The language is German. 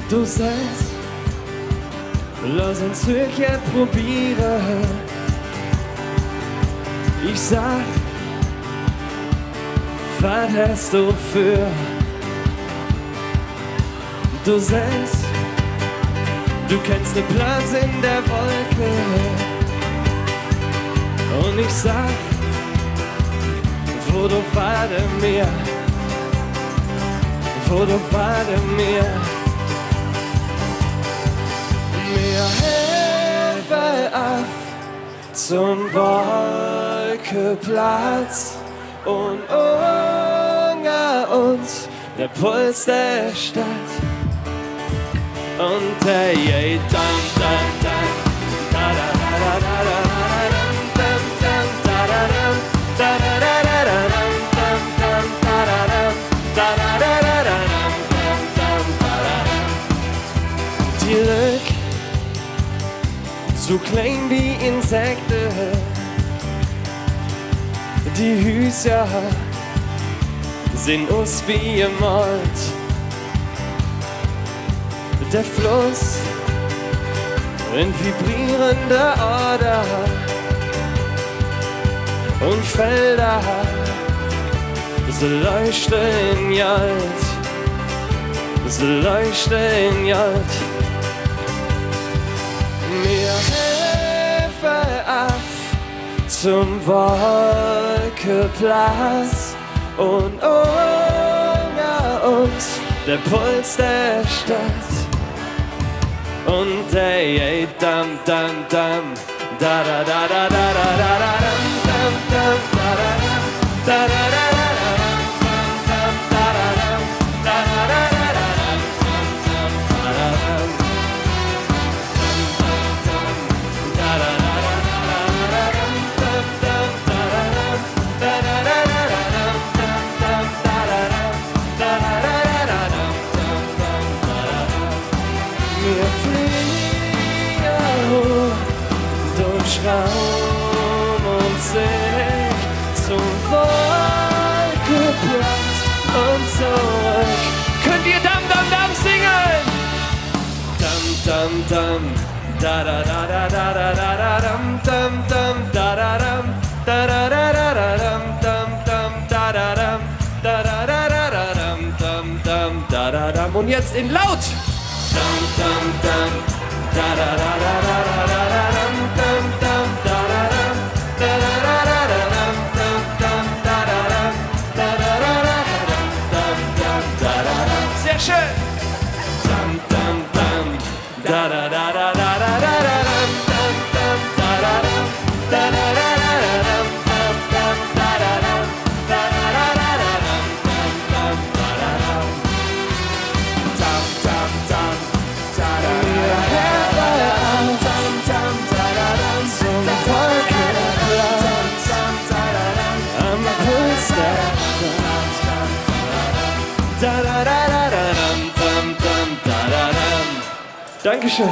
Du sagst, lass uns wirklich probieren. Ich sag, was hast du für? Du sagst, du kennst den Platz in der Wolke. Und ich sag, wo du warte mir, wo du warte mir. Mir helfe auf zum Wolkenplatz und unter uns der Puls der Stadt. Und hey, dam, dam, dam, da, da, da, da, da, dam, dam, da, da, dam, da, da, da, da, dam, dam, da, da, dam, da, da, da, da, dam, dam, da, da, dam. Die Lück, so klein wie Insekten, die Hüser sind uns wie gemalt. Der Fluss in vibrierender Ader und Felder, sie leuchten jalt, sie leuchten jalt. Mir helfe auf zum Wolkenplatz und unter uns der Puls der Stadt. Und hey, dam, dam, dam, da, da, da, da, da, da, da, da, dam, dam, dam, da, da, da, da, da, da, wir fliegen hoch durch Raum und Sicht zum Wolkenplatz und zurück. Könnt ihr Dam Dam Dam singen? Dam Dam Dam, da da da da da da da da dam Dam Dam da da dam, da da da da da dam Dam Dam da da dam, da da da da da dam Dam Dam da da dam. Und jetzt in laut. Dam dam dam, da da da da da da da dam dam dam da da dam, da da da da da dam dam dam da da dam, da da da da dam dam da da dam. Sehr schön. Dam dam dam, da da da da da da da dam dam dam da da dam, da da da da dam dam dam da da dam, da da da da dam dam dam da da dam. Dam dam dam. Dankeschön.